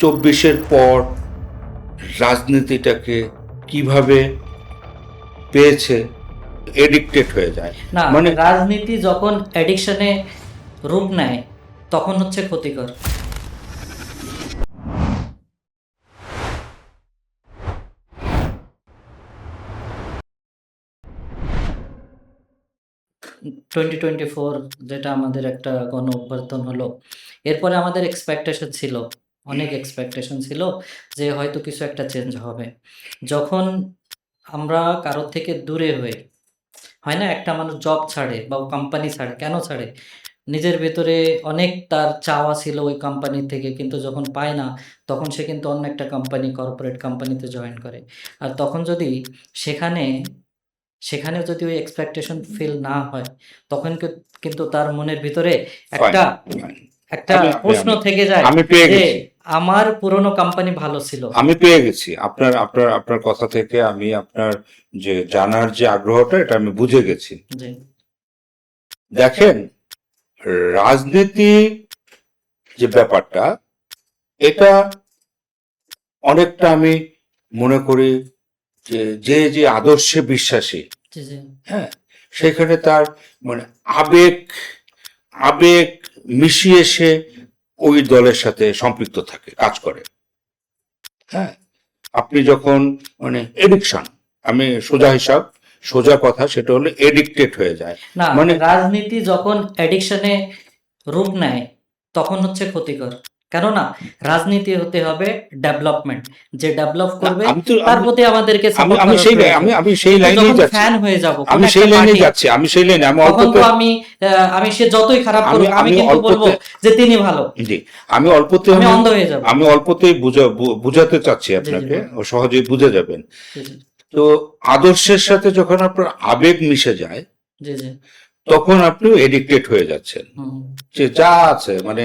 24-এর পর রাজনীতিটাকে কিভাবে পেয়েছে, এডিক্টেড হয়ে যায়। না মানে রাজনীতি যখন অ্যাডিকশনে রূপ নেয় তখন হচ্ছে ক্ষতিকর। টোয়েন্টি 2024 যেটা আমাদের একটা গণ অভ্যর্থন হলো, এরপরে আমাদের এক্সপেকটেশন ছিল, অনেক এক্সপেকটেশন ছিল যে হয়তো কিছু একটা চেঞ্জ হবে। যখন আমরা কারোর থেকে দূরে হয়ে, হয় না, একটা মানুষ জব ছাড়ে বা কোম্পানি ছাড়ে, কেন ছাড়ে? নিজের ভেতরে অনেক তার চাওয়া ছিল ওই কোম্পানি থেকে, কিন্তু যখন পায় না তখন সে কিন্তু অন্য একটা কোম্পানি, কর্পোরেট কোম্পানিতে জয়েন করে। আর তখন যদি সেখানে সেখানে যদি ওই এক্সপেকটেশন ফিল না হয়, তখন কিন্তু তার মনের ভিতরে একটা একটা প্রশ্ন থেকে যায় আমি পেয়ে যে গেছি, আমার পুরনো কোম্পানি ভালো ছিল। আমি পেয়ে গেছি আপনার আপনার আপনার কথা থেকে আমি আপনার যে জানার যে আগ্রহটা এটা আমি বুঝে গেছি। জি দেখেন, রাজনীতি যে ব্যাপারটা, এটা অনেকটা আমি মনে করি যে যে যে আদর্শে বিশ্বাসী, জি জি হ্যাঁ, সেখানে তার মানে আবেগ আবেগ মিশিয়ে সে ওই দলের সাথে সম্পৃক্ত থাকে, কাজ করে। হ্যাঁ, আপনি যখন মানে এডিকশন, আমি সোজা কথা সেটা হলো এডিক্টেড হয়ে যায়। না মানে রাজনীতি যখন অ্যাডিকশনে রূপ নেয় তখন হচ্ছে ক্ষতিকর। কেননা রাজনীতি হতে হবে ডেভেলপমেন্ট, যে ডেভেলপ করবে আমি তো তার প্রতি আমাদেরকে আমি সাপোর্ট আমি করার সেই প্রয়োজন। আমি সেই কিন্তু লাইনেই যখন যাচ্ছি, ফ্যান হয়ে যাব কোন আমি একটা সেই লাইনেই পার্টি, যাচ্ছি, আমি সেই লাইনে আমি তখন তো অল্পতে আমি সে যতই খারাপ আমি করুক আমি আমি কিন্তু বলবো অল্পতে যে তিনি ভালো। জি আমি অল্পতে আমি অন্ধ হয়ে যাব। আমি অল্পতেই বুঝাতে চাচ্ছি জি জি আপনাকে, বলুন। ও সহজেই বুঝে যাবেন। জি জি তো আদর্শের সাথে যখন আপনার আবেগ মিশে যায়, জি জি তখন আপনি এডিক্টেড হয়ে যাচ্ছেন। হুম। যে যা আছে মানে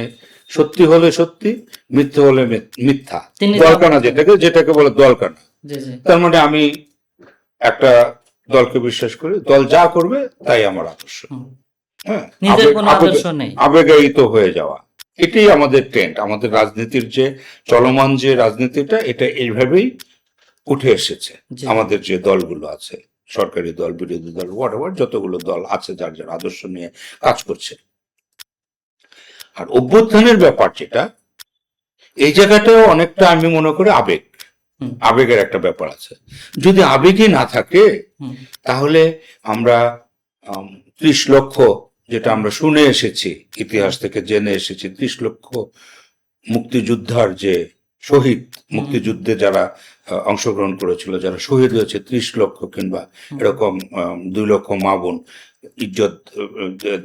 সত্যি হলে সত্যি, মিথ্যে হলে মিথ্যা, তিনি যা দলকানা, বলছেন। যেটাকে বলে দলকানা। জি জি তার মানে আমি একটা দলকে বিশ্বাস করি, দল যা করবে তাই আমার আদর্শ। হুম। হ্যাঁ, নিজের কোনো আদর্শ নেই। আবেগায়িত হয়ে যাওয়া, এটাই আমাদের ট্রেন্ড। আমাদের রাজনীতির যে চলমান যে রাজনীতিটা, এটা এইভাবেই উঠে এসেছে। জি আমাদের যে দলগুলো আছে, সরকারি দল, বিরোধী দল, হোয়াটএভার, যতগুলো দল আছে যার যার আদর্শ নিয়ে কাজ করছে। আর অভ্যুত্থানের ব্যাপার যেটা, এই জায়গাটাও অনেকটা আমি মনে করি হুম আবেগের একটা ব্যাপার আছে। যদি আবেগই না থাকে, হুম তাহলে আমরা 30 লক্ষ, যেটা আমরা শুনে এসেছি, ইতিহাস থেকে জেনে এসেছি, 30 লক্ষ মুক্তিযোদ্ধার যে শহীদ, মুক্তিযুদ্ধে যারা অংশগ্রহণ করেছিল, যারা শহীদ হয়েছে, 30 লক্ষ কিংবা এরকম 2 লক্ষ মা বোন ইজ্জত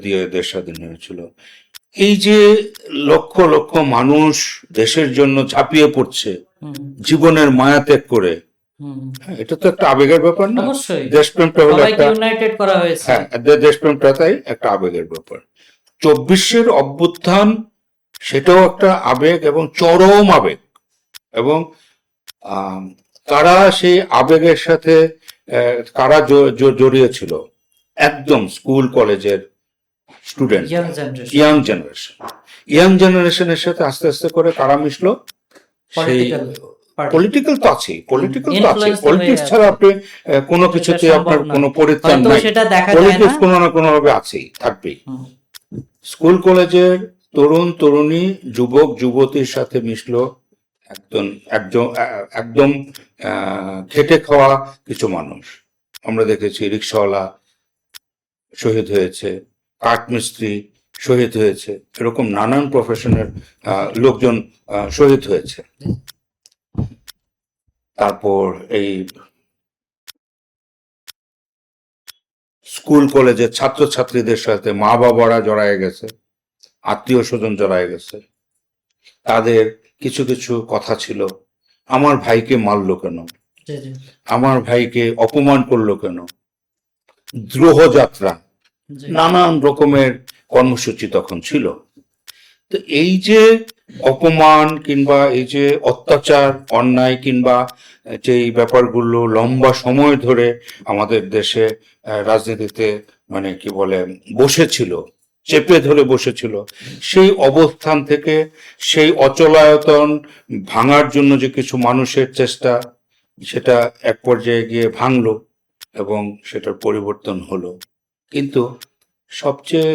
দিয়ে দেশ স্বাধীন হয়েছিল। এই যে লক্ষ লক্ষ মানুষ দেশের জন্য ঝাঁপিয়ে পড়ছে হুম জীবনের মায়া ত্যাগ করে, হুম। হ্যাঁ, এটা তো একটা আবেগের ব্যাপার না? অবশ্যই দেশপ্রেমটা হলো সবাইকে একটা, ইউনাইটেড করা হয়েছে। হ্যাঁ, দেশপ্রেমটা তাই একটা আবেগের ব্যাপার। 24-এর অভ্যুত্থান, সেটাও একটা আবেগ এবং চরম আবেগ। এবং আম, কারা সেই আবেগের সাথে কারা জড়িয়ে ছিল? একদম স্কুল কলেজের student, young generation, young generation. Young জেনারেশনের সাথে আস্তে আস্তে করে কারা মিশলো? সেই পলিটিক্যাল পার্টি, পলিটিক্যাল তো আছেই, ইনফ্লুয়েন্স তো হয়ে পলিটিক্স আছে। ছাড়া আপনি কোনো এটা কিছুতে সম্ভব আপনার না, কোনো পরিত্রাণ হয়তো নাই। সেটা দেখা যায় না। পলিটিক্স কোনো না কোনো ভাবে আছেই, থাকবেই। হুম, স্কুল কলেজের তরুণ তরুণী, যুবক যুবতীর সাথে মিশলো একজন একজন একদম খেটে খাওয়া কিছু মানুষ। আমরা দেখেছি রিক্সাওয়ালা শহীদ হয়েছে, কাঠমিস্ত্রি শহীদ হয়েছে, এরকম নানান প্রফেশনের লোকজন শহীদ হয়েছে। তারপর এই স্কুল কলেজের ছাত্রছাত্রীদের সাথে মা বাবারা জড়ায় গেছে, আত্মীয় স্বজন জড়ায় গেছে। তাদের কিছু কিছু কথা ছিল, আমার ভাইকে মারলো কেন, জি জি আমার ভাইকে অপমান করলো কেন, দ্রোহযাত্রা, জি নানান রকমের কর্মসূচি তখন ছিল। তো এই যে অপমান কিংবা এই যে অত্যাচার, অন্যায় কিংবা যে এই ব্যাপারগুলো লম্বা সময় ধরে আমাদের দেশে রাজনীতিতে মানে কি বলে বসেছিল, চেপে ধরে বসেছিল, সেই অবস্থান থেকে সেই অচলায়তন ভাঙার জন্য যে কিছু মানুষের চেষ্টা, সেটা এক পর্যায়ে গিয়ে ভাঙলো এবং সেটার পরিবর্তন হলো। কিন্তু সবচেয়ে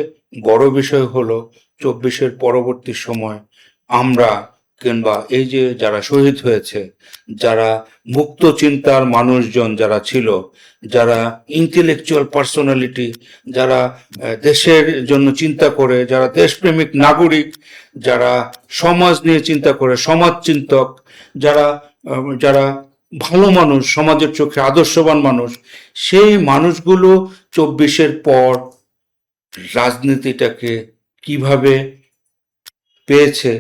বড় বিষয় হলো 24-এর পরবর্তী সময় আমরা কিংবা এই যে যারা শহীদ হয়েছে, যারা মুক্ত চিন্তার মানুষজন যারা ছিল, যারা ইন্টেলেকচুয়াল পার্সোনালিটি, যারা দেশের জন্য চিন্তা করে, যারা দেশপ্রেমিক নাগরিক, যারা সমাজ নিয়ে চিন্তা করে, সমাজ চিন্তক, যারা যারা ভালো মানুষ, সমাজের চোখে আদর্শবান মানুষ, সেই মানুষগুলো 24-এর পর রাজনীতিটাকে কিভাবে পেয়েছে,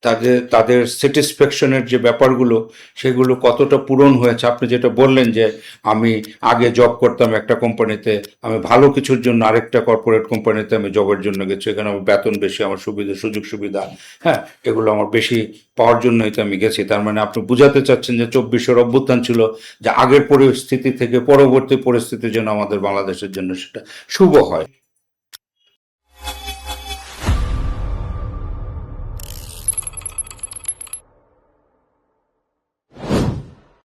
তাদের তাদের স্যাটিসফ্যাকশনের যে ব্যাপারগুলো, সেগুলো কতটা পূরণ হয়েছে। আপনি যেটা বললেন যে আমি আগে জব করতাম একটা কোম্পানিতে, আমি ভালো কিছুর জন্য আরেকটা কর্পোরেট কোম্পানিতে আমি জবের জন্য গেছি, এখানে আমার বেতন বেশি, আমার সুবিধা সুযোগ সুবিধা, হ্যাঁ, এগুলো আমার বেশি পাওয়ার জন্যই তো আমি গেছি। তার মানে আপনি বুঝাতে চাচ্ছেন যে 24-এর অভ্যুত্থান ছিল যে আগের পরিস্থিতি থেকে পরবর্তী পরিস্থিতির জন্য আমাদের বাংলাদেশের জন্য সেটা শুভ হয়।